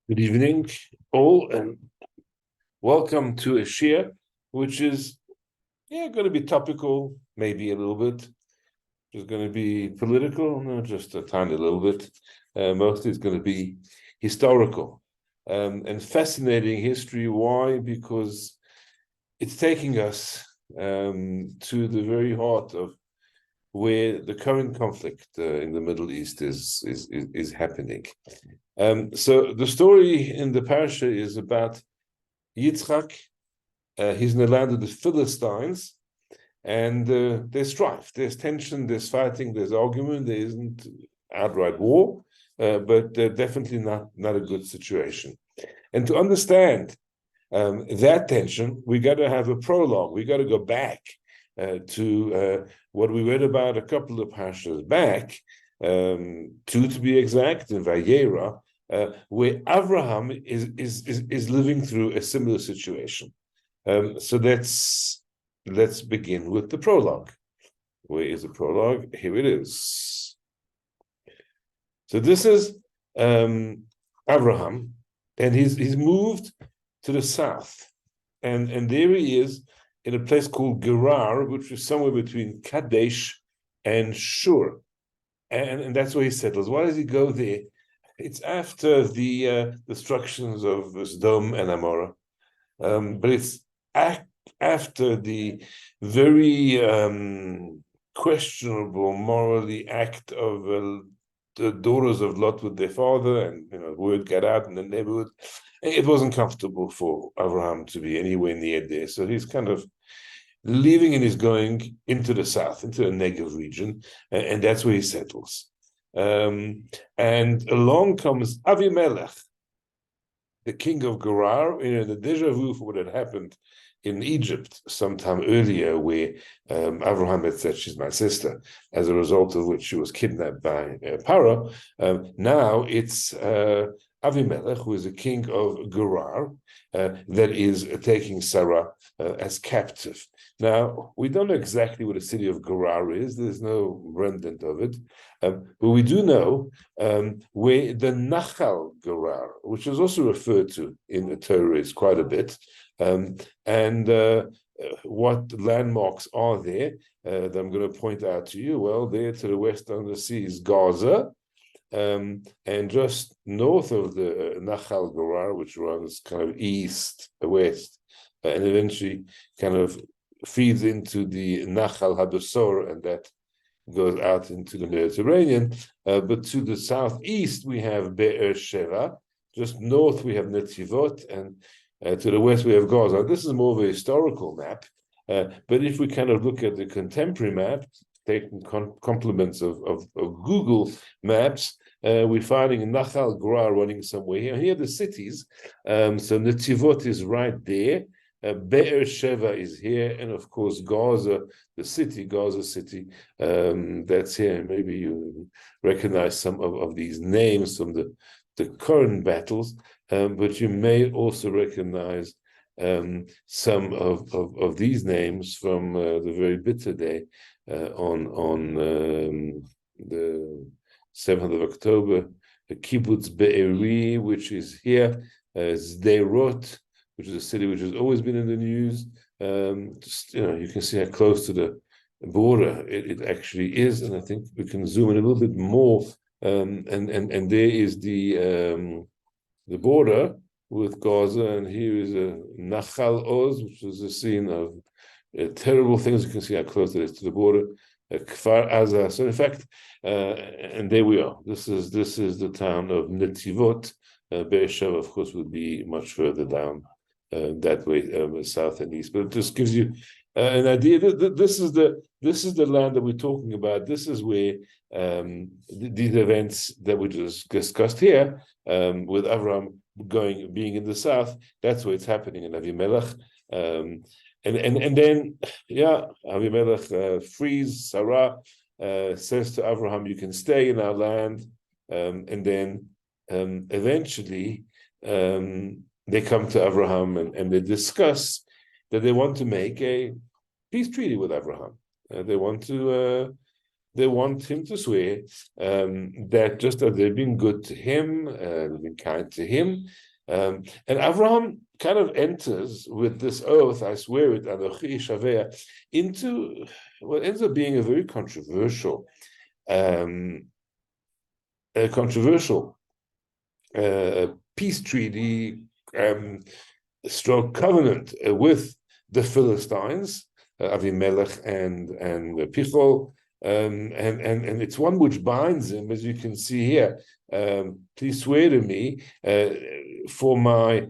Good evening, all, and welcome to a share, which is going to be topical, maybe a little bit. It's going to be political, no, just a tiny little bit. Mostly it's going to be historical and fascinating history. Why? Because it's taking us to the very heart of where the current conflict in the Middle East is happening. So the story in the parasha is about Yitzchak. He's in the land of the Philistines, and there's strife, there's tension, there's fighting, there's argument. There isn't outright war, but definitely not a good situation. And to understand that tension, we got to have a prologue. We got to go back to what we read about a couple of parashas back, two to be exact, in Vayera, where Abraham is living through a similar situation. So let's begin with the prologue. Where is the prologue? Here it is. So this is Abraham, and he's moved to the south, and there he is in a place called Gerar, which is somewhere between Kadesh and Shur, and that's where he settles. Why does he go there? It's after the destructions of Sodom and Amorah, but it's after the very questionable morally act of the daughters of Lot with their father, and word got out in the neighborhood. It wasn't comfortable for Abraham to be anywhere near there, so he's kind of leaving and he's going into the south, into the Negev region, and that's where he settles. And along comes Avimelech, the king of Gerar, the deja vu for what had happened in Egypt sometime earlier, where Abraham had said, "She's my sister," as a result of which she was kidnapped by Paro. Now it's Avimelech, who is the king of Gerar, that is taking Sarah as captive. Now, we don't know exactly what the city of Gerar is. There's no remnant of it. But we do know where the Nachal Gerar, which is also referred to in the Torah, is quite a bit, and what landmarks are there that I'm going to point out to you. Well, there to the west on the sea is Gaza, and just north of the Nachal Gerar, which runs kind of east-west, and eventually kind of feeds into the Nachal Hadasor, and that goes out into the Mediterranean. But to the southeast, we have Be'er Sheva. Just north, we have Netivot, and to the west, we have Gaza. This is more of a historical map. But if we kind of look at the contemporary map, taking compliments of Google Maps, we're finding Nachal Gerar running somewhere here. Here are the cities. So Netivot is right there. Be'er Sheva is here, and of course Gaza, Gaza City, that's here. Maybe you recognize some of these names from the current battles, but you may also recognize some of these names from the very bitter day on the 7th of October. The Kibbutz Be'eri, which is here, Sderot, which is a city which has always been in the news. You can see how close to the border it actually is, and I think we can zoom in a little bit more. And there is the border with Gaza, and here is a Nachal Oz, which is a scene of terrible things. You can see how close it is to the border. Kfar Aza. So in fact, and there we are. This is the town of Netivot. Be'er Sheva, of course, would be much further down that way, south and east. But it just gives you an idea. This is the land that we're talking about. This is where these events that we just discussed here, with Avram being in the south, that's where it's happening in Avimelech. And then Avimelech frees Sarah, says to Abraham, "You can stay in our land," and then eventually they come to Abraham and they discuss that they want to make a peace treaty with Abraham. They want to they want him to swear that just as they've been good to him, they've been kind to him. And Avraham kind of enters with this oath, I swear it, Anochi Shaveh, into what ends up being a very controversial peace treaty, stroke covenant with the Philistines, Avimelech and Pichol, and it's one which binds him, as you can see here. Please swear to me for my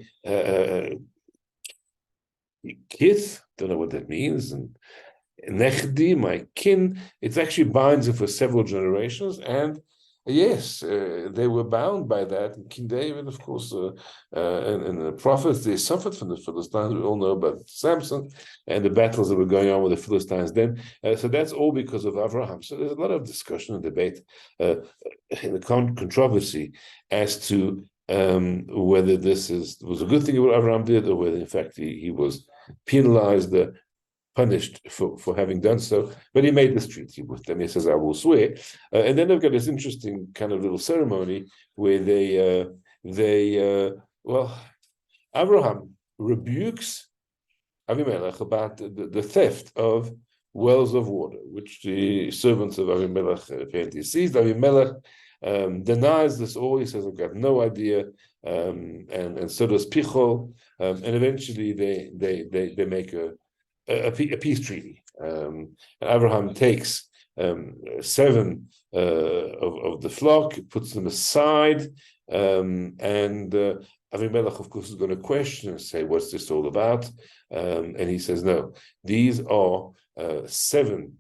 kith, don't know what that means, and Nechdi, my kin. It actually binds him for several generations, and yes, they were bound by that. And King David, of course, and the prophets, they suffered from the Philistines. We all know about Samson and the battles that were going on with the Philistines then. So that's all because of Abraham. So there's a lot of discussion and debate, the controversy as to whether this was a good thing what Abraham did, or whether in fact he was penalized, punished for having done so. But he made this treaty with them. He says, I will swear. And then they've got this interesting kind of little ceremony where Abraham rebukes Avimelech about the theft of wells of water, which the servants of Avimelech apparently seized. Avimelech denies this all. He says, I've got no idea. And so does Pichol. And eventually they make a peace treaty. Abraham takes 7 of the flock, puts them aside, and Avimelech, of course, is going to question and say, what's this all about? And he says, no, these are 7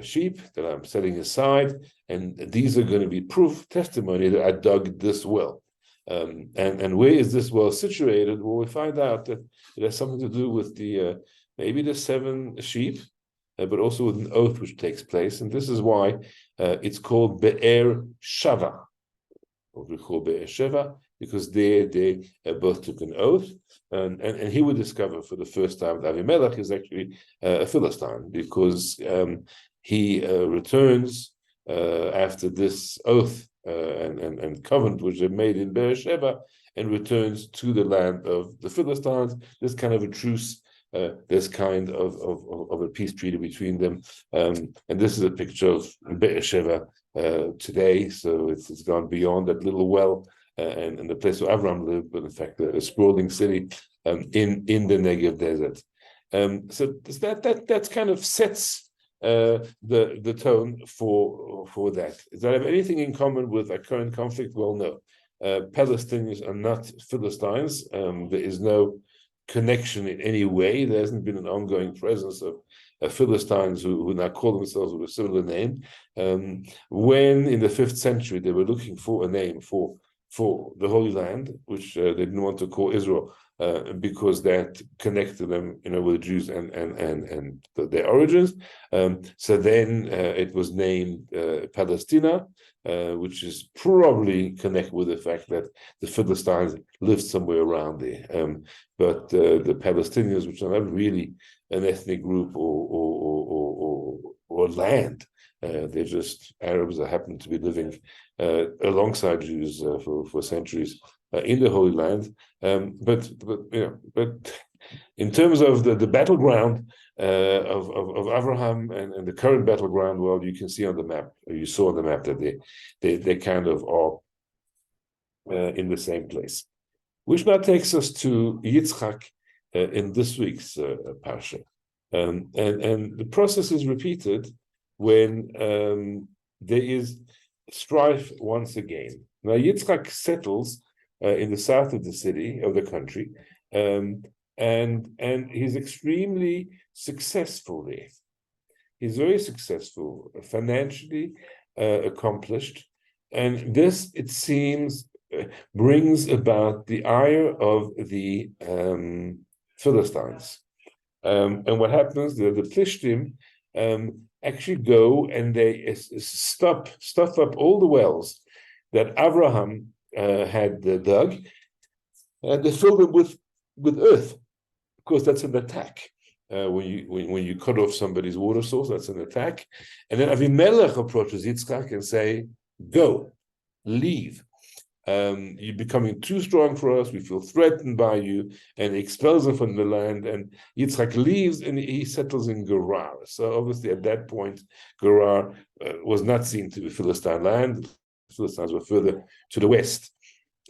sheep that I'm setting aside, and these are going to be proof, testimony that I dug this well. And where is this well situated? Well, we find out that it has something to do with maybe the 7 sheep, but also with an oath which takes place. And this is why it's called Be'er Shava, or we call Be'er Sheva, because they both took an oath. And he would discover for the first time that Avimelech is actually a Philistine, because he returns after this oath and covenant which they made in Beersheba, and returns to the land of the Philistines. There's kind of a truce. There's kind of a peace treaty between them, and this is a picture of Beersheba today. So it's gone beyond that little well and the place where Abraham lived, but in fact a sprawling city in the Negev desert. So that kind of sets the tone for that. Does that have anything in common with a current conflict? Well, no. Palestinians are not Philistines. There is no connection in any way. There hasn't been an ongoing presence of Philistines who now call themselves with a similar name. When in the 5th century they were looking for a name for the Holy Land, which they didn't want to call Israel, because that connected them, with the Jews and their origins. So then it was named Palestina, which is probably connected with the fact that the Philistines lived somewhere around there. But the Palestinians, which are not really an ethnic group or land, they're just Arabs that happen to be living alongside Jews for centuries in the Holy Land. But in terms of the battleground of Abraham and the current battleground, well, you can see on the map, or you saw on the map, that they kind of are in the same place. Which now takes us to Yitzchak in this week's parsha. And the process is repeated when there is strife once again. Now Yitzchak settles in the south of the city, of the country, and he's extremely successful there. He's very successful, financially accomplished, and this, it seems, brings about the ire of the Philistines. And what happens? The Philistines actually go and they stuff up all the wells that Abraham had dug, and they fill them with earth. Of course, that's an attack. when you cut off somebody's water source, that's an attack. And then Avimelech approaches Yitzchak and say, "Go, leave. You're becoming too strong for us. We feel threatened by you," and he expels him from the land. And Yitzchak leaves and he settles in Gerar. So obviously at that point, Gerar was not seen to be Philistine land. The Philistines were further to the west,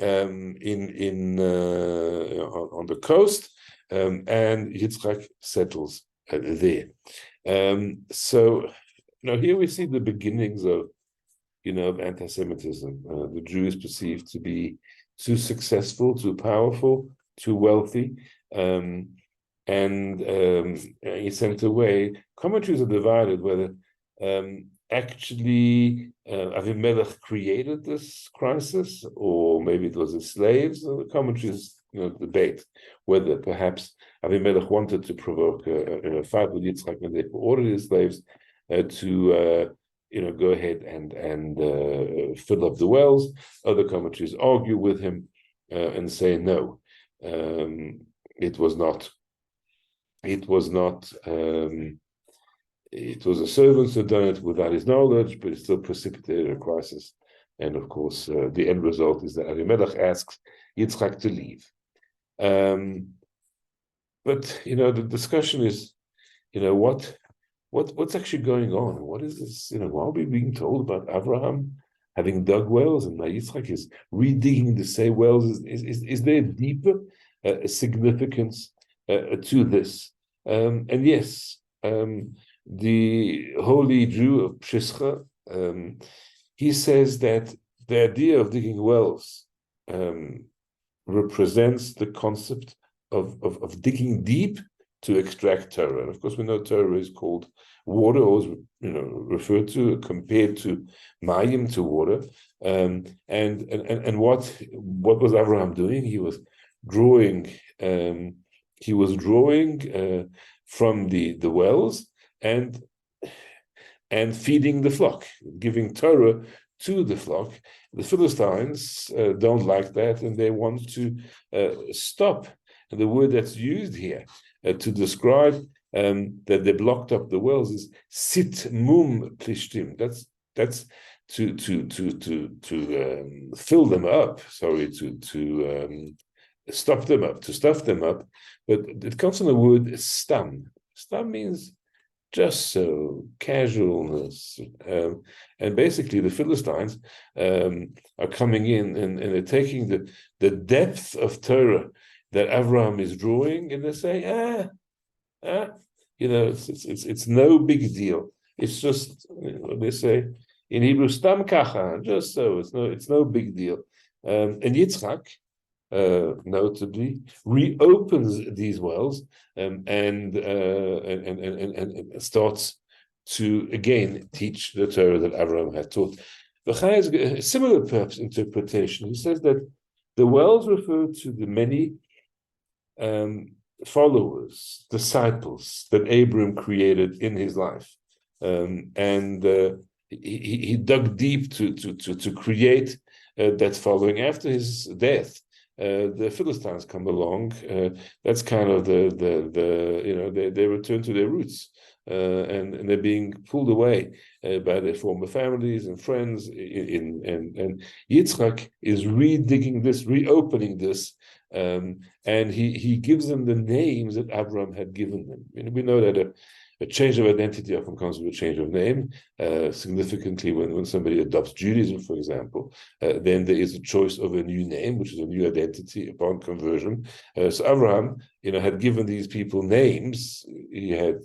on the coast, and Yitzchak settles there. So here we see the beginnings of of anti-Semitism. The Jew is perceived to be too successful, too powerful, too wealthy, and he's sent away. Commentaries are divided whether actually Avimelech created this crisis, or maybe it was his slaves. The commentaries debate whether perhaps Avimelech wanted to provoke a fight with Yitzchak, and they ordered his slaves to go ahead and fill up the wells. Other commentaries argue with him and say no, it was not. It was a servant who had done it without his knowledge, but it still precipitated a crisis. And of course, the end result is that Avimelech asks Yitzchak to leave. But the discussion is, what's actually going on? What is this? Why are we being told about Abraham having dug wells and now Yitzchak is redigging the same wells? Is there a deeper significance to this? And yes, the holy Jew of Pshischa, he says that the idea of digging wells represents the concept of digging deep to extract Torah. And of course, we know Torah is called water, always referred to, compared to mayim, to water. And what was Abraham doing? He was drawing. From the wells and feeding the flock, giving Torah to the flock. The Philistines don't like that, and they want to stop. And the word that's used here to describe that they blocked up the wells is sit mum plishtim. That's to fill them up. Sorry, to stop them up, to stuff them up. But it comes from the word stam. Stam means just so, casualness. And basically the Philistines are coming in and they're taking the depth of Torah that Avraham is drawing, and they say, it's no big deal. It's just, they say in Hebrew, stam kacha, just so, it's no big deal. And Yitzchak, notably, reopens these wells and starts to again teach the Torah that Abraham had taught. The Chai has a similar perhaps interpretation. He says that the wells refer to the many followers, disciples that Abram created in his life, and he dug deep to create that following. After his death, the Philistines come along. That's kind of they return to their roots, and they're being pulled away by their former families and friends. And Yitzchak is redigging this, reopening this, and he gives them the names that Abraham had given them. We know that a change of identity often comes with a change of name. Significantly, when somebody adopts Judaism, for example, then there is a choice of a new name, which is a new identity upon conversion. So Abraham, had given these people names. He had,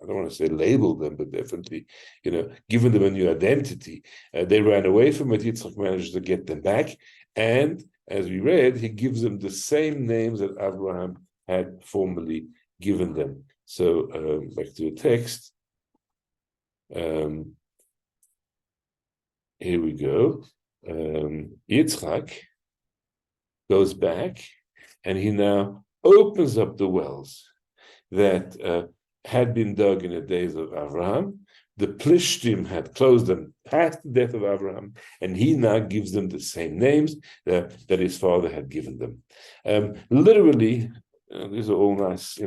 I don't want to say labeled them, but definitely, given them a new identity. They ran away from it. Yitzchak managed to get them back, and as we read, he gives them the same names that Abraham had formerly given them. So back to the text. Here we go. Yitzchak goes back and he now opens up the wells that had been dug in the days of Abraham. The Plishtim had closed them past the death of Abraham, and he now gives them the same names that his father had given them. Literally, these are all nice,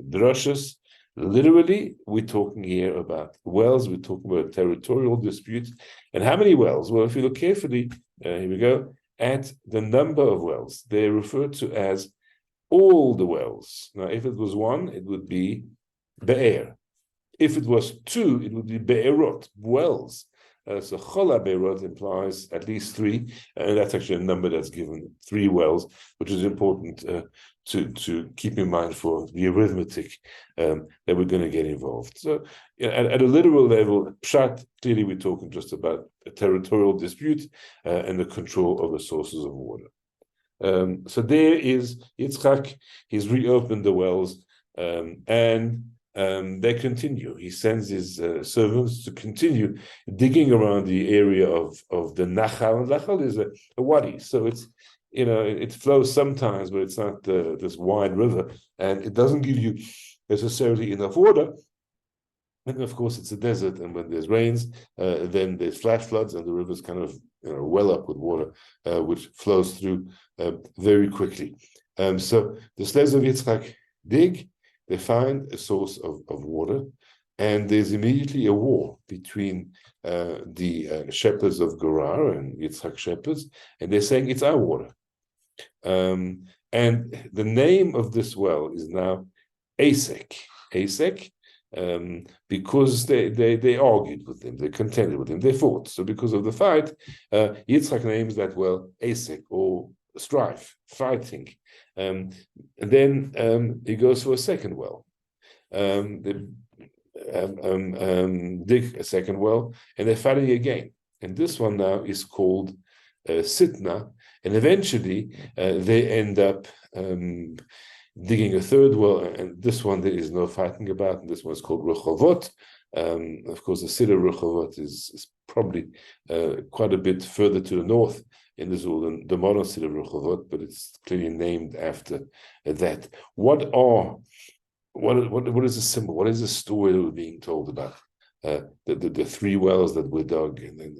drushes. Literally, we're talking here about wells, we're talking about territorial disputes. And how many wells? Well, if you look carefully, here we go, at the number of wells, they're referred to as all the wells. Now, if it was one, it would be Be'er. If it was two, it would be Be'erot, wells. So Chola Be'erot implies at least three, and that's actually a number that's given, 3 wells, which is important to keep in mind for the arithmetic that we're going to get involved. So at a literal level, Pshat, clearly we're talking just about a territorial dispute and the control of the sources of water. So there is Yitzchak, he's reopened the wells, and they continue. He sends his servants to continue digging around the area of the Nachal. And Nachal is a wadi, so it's, it flows sometimes, but it's not this wide river, and it doesn't give you necessarily enough water. And of course, it's a desert, and when there's rains, then there's flash floods, and the rivers kind of well up with water, which flows through very quickly. So the Shlez of Yitzchak dig, they find a source of water, and there's immediately a war between the shepherds of Gerar and Yitzchak shepherds, and they're saying it's our water. And the name of this well is now Asek. Asek, because they argued with him, they contended with him, they fought. So because of the fight, Yitzchak names that well Asek, or strife, fighting. And then he goes for a second well. They dig a second well, and they're fighting again. And this one now is called Sitna, and eventually they end up digging a third well, and this one there is no fighting about, and this one's called Rechovot. Of course, the city of Rechovot is probably quite a bit further to the north in Israel than the modern city of Rechovot, but it's clearly named after that. What is the symbol? What is the story that we're being told about the 3 wells that were dug? And then,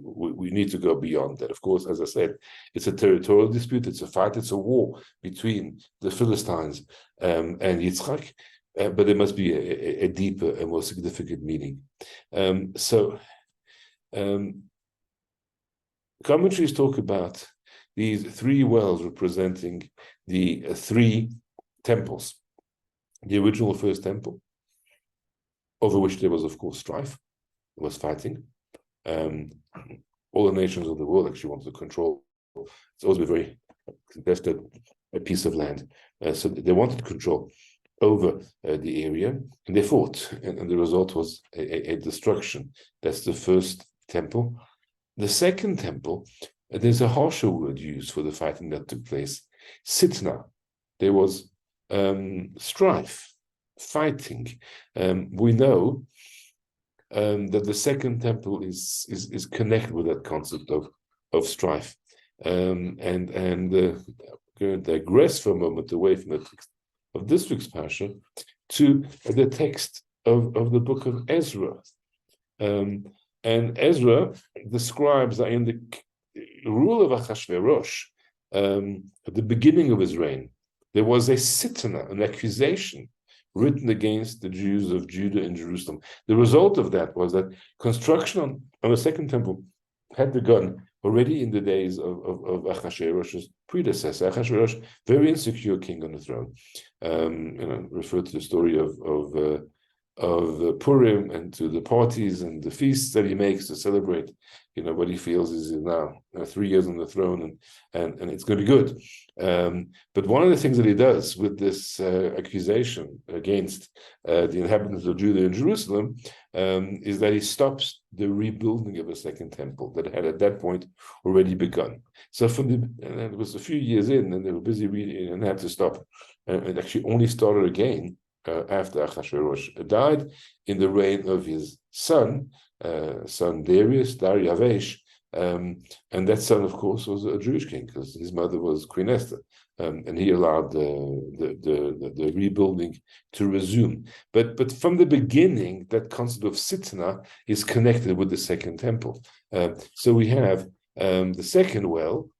we need to go beyond that. Of course, as I said, it's a territorial dispute, it's a fight, it's a war between the Philistines and Yitzchak, but there must be a deeper and more significant meaning. Commentaries talk about these 3 wells representing the 3 temples. The original first temple, over which there was, of course, strife, there was fighting. All the nations of the world actually wanted to control. It's always been very contested, a piece of land. So they wanted control over the area, and they fought. And the result was a destruction. That's the first temple. The second temple, there's a harsher word used for the fighting that took place, Sitna. There was strife, fighting. We know that the second temple is connected with that concept of strife. And going to digress for a moment away from the text of this week's parsha to the text of the book of Ezra. And Ezra describes that in the rule of Achashverosh, at the beginning of his reign, there was a sitna, an accusation written against the Jews of Judah and Jerusalem. The result of that was that construction on the second temple had begun already in the days of Achashverosh's predecessor. Achashverosh, very insecure king on the throne. Referred to the story of Purim and to the parties and the feasts that he makes to celebrate, what he feels is now 3 years on the throne, and it's going to be good. But one of the things that he does with this accusation against the inhabitants of Judah and Jerusalem is that he stops the rebuilding of a second temple that had at that point already begun. So and it was a few years in, and they were busy reading and had to stop. And it actually only started again after Achashverosh died, in the reign of his son Darius, and that son, of course, was a Jewish king because his mother was Queen Esther, and he allowed the rebuilding to resume. But from the beginning, that concept of Sitna is connected with the second temple. So we have the second well,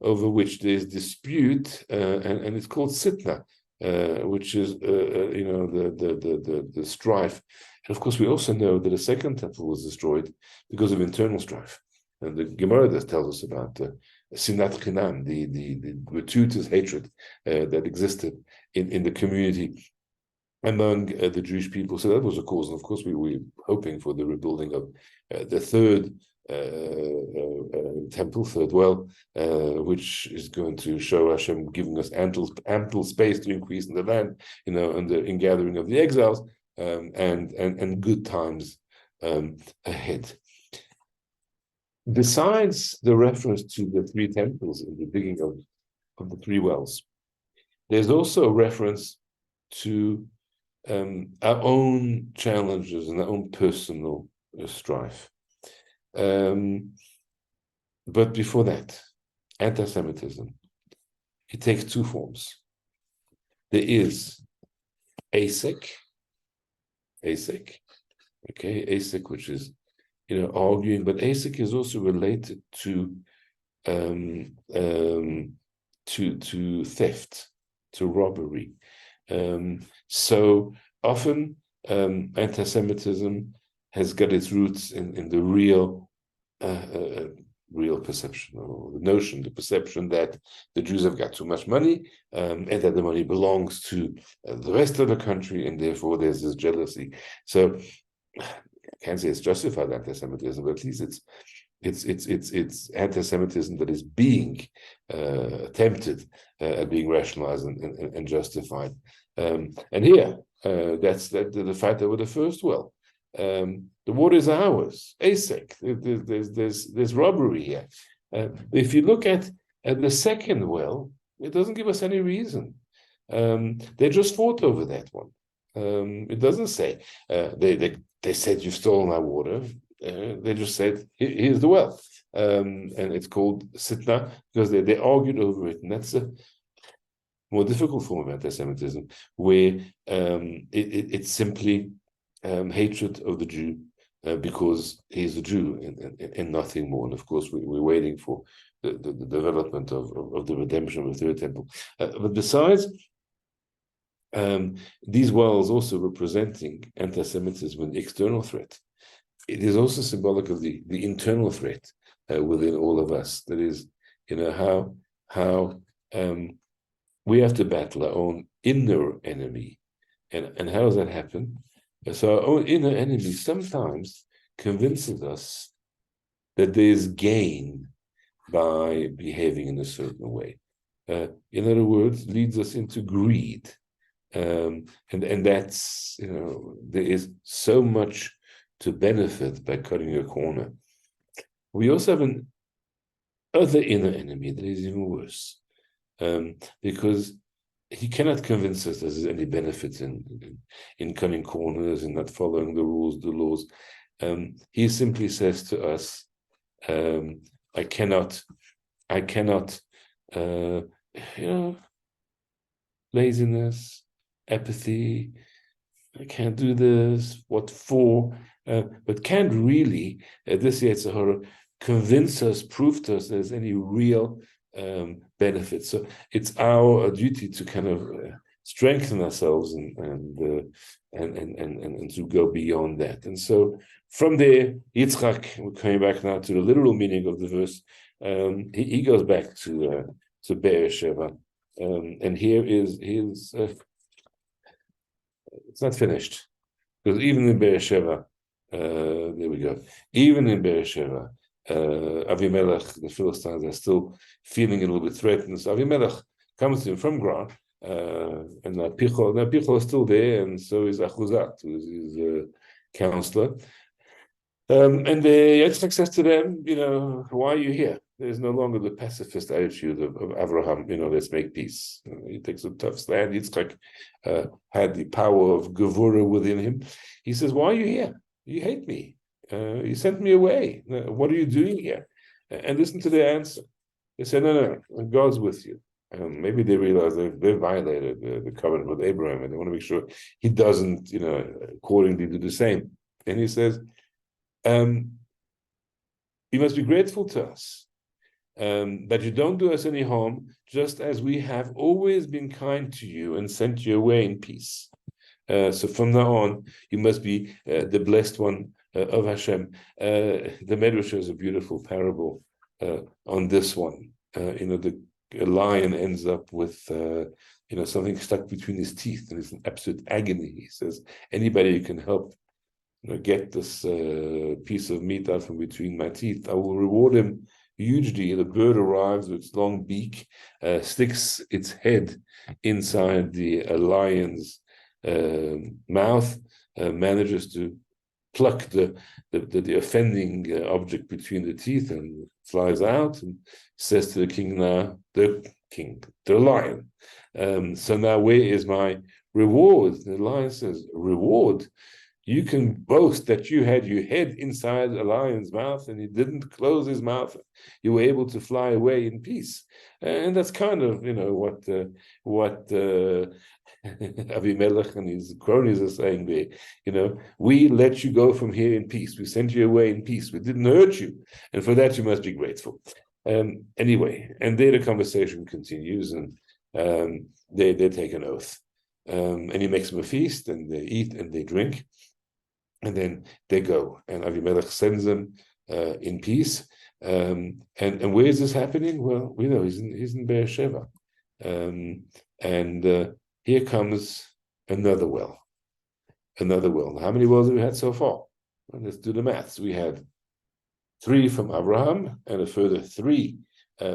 over which there's dispute, and it's called Sitna. which is the strife. And of course, we also know that a second temple was destroyed because of internal strife. And the Gemara that tells us about sinat chinam, the gratuitous hatred that existed in the community among the Jewish people. So that was a cause. And of course, we were hoping for the rebuilding of the third temple, third well, which is going to show Hashem giving us ample space to increase in the land, and the ingathering of the exiles, and good times ahead. Besides the reference to the three temples in the digging of the three wells, there's also a reference to our own challenges and our own personal strife. But before that, anti-Semitism, it takes two forms. There is ASEC, which is arguing, but ASEC is also related to theft, to robbery. So often anti-Semitism has got its roots in the real perception, or the perception that the Jews have got too much money, and that the money belongs to the rest of the country, and therefore there's this jealousy. So I can't say it's justified anti-Semitism, but at least it's anti-Semitism that is being attempted at being rationalized and justified. And here, that's the fight over the first well. The water is ours. ASEC. There's robbery here. If you look at the second well, it doesn't give us any reason. They just fought over that one. It doesn't say they said you've stolen our water. They just said here's the well, and it's called Sitna because they argued over it, and that's a more difficult form of anti-Semitism, where it's simply hatred of the Jew because he's a Jew and nothing more. And of course, we're waiting for the development of the redemption of the third temple. But besides these wells also representing anti-Semitism and the external threat, it is also symbolic of the internal threat within all of us. That is, how we have to battle our own inner enemy. And how does that happen? So our own inner enemy sometimes convinces us that there is gain by behaving in a certain way. In other words, leads us into greed. And that's, there is so much to benefit by cutting a corner. We also have an other inner enemy that is even worse, because he cannot convince us that there's any benefit in cutting corners and not following the rules, the laws. He simply says to us, I cannot, laziness, apathy, I can't do this, what for? But can't really, this Yetzer Hara, convince us, prove to us there's any real benefit. So it's our duty to kind of strengthen ourselves and to go beyond that. And so from there, Yitzchak, we're coming back now to the literal meaning of the verse. He goes back to Beersheba, and here is his. It's not finished, because even in Beersheba, there we go. Even in Beersheba, Avimelech, the Philistines are still feeling a little bit threatened. So Avimelech comes to him from Gra, and Pichol is still there, and so is Achuzat, who is his counselor. And Yitzchak says to them, why are you here? There's no longer the pacifist attitude of Abraham, let's make peace. He takes a tough stand. Yitzchak had the power of Gevurah within him. He says, why are you here? You hate me. You sent me away. What are you doing here? And listen to their answer. They said, no, God's with you. Maybe they realize they've violated the covenant with Abraham, and they want to make sure he doesn't, accordingly do the same. And he says, you must be grateful to us that you don't do us any harm, just as we have always been kind to you and sent you away in peace. So from now on, you must be the blessed one of Hashem. The Medrash shows a beautiful parable on this one. The lion ends up with something stuck between his teeth, and it's an absolute agony. He says, anybody who can help get this piece of meat out from between my teeth, I will reward him hugely. The bird arrives with its long beak, sticks its head inside the lion's mouth, manages to pluck the offending object between the teeth, and flies out and says to the king, now the lion, so now where is my reward? The lion says, reward? You can boast that you had your head inside a lion's mouth and he didn't close his mouth. You were able to fly away in peace. And that's kind of, what Avimelech and his cronies are saying there. We let you go from here in peace. We sent you away in peace. We didn't hurt you. And for that, you must be grateful. Anyway, and there the conversation continues, and they take an oath. And he makes them a feast, and they eat and they drink. And then they go, and Avimelech sends them in peace. And where is this happening? Well, we know he's in Beersheba. And here comes another well. Another well. How many wells have we had so far? Well, let's do the maths. We had 3 from Abraham and a further 3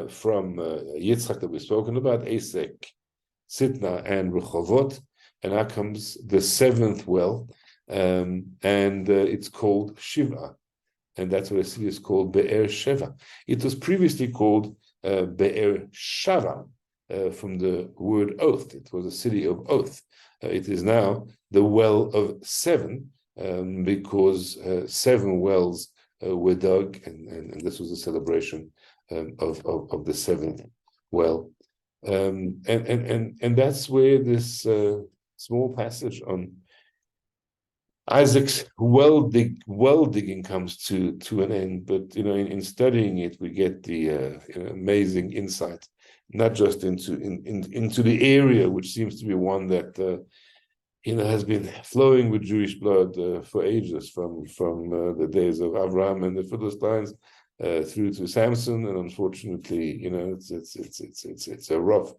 from Yitzchak that we've spoken about, Esek, Sitna, and Rehovot. And now comes the 7th well. And it's called Shiva, and that's what I see is called Be'er Sheva. It was previously called Be'er Shava, from the word oath. It was a city of oath. It is now the well of 7, because 7 wells were dug, and this was a celebration of the 7th well. And that's where this small passage on Isaac's well digging comes to an end. But in studying it, we get the amazing insight, not just into the area, which seems to be one that has been flowing with Jewish blood for ages, from the days of Abraham and the Philistines through to Samson, and unfortunately, it's a rough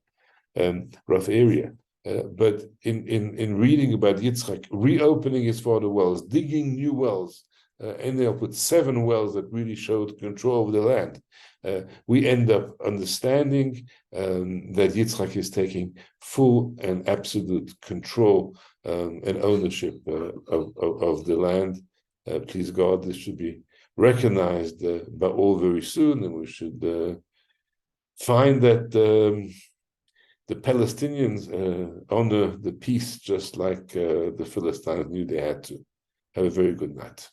area. But in reading about Yitzchak reopening his father's wells, digging new wells, ending up with 7 wells that really showed control of the land, we end up understanding that Yitzchak is taking full and absolute control and ownership of the land. Please God, this should be recognized by all very soon, and we should find that the Palestinians honor the peace just like the Philistines knew they had to. Have a very good night.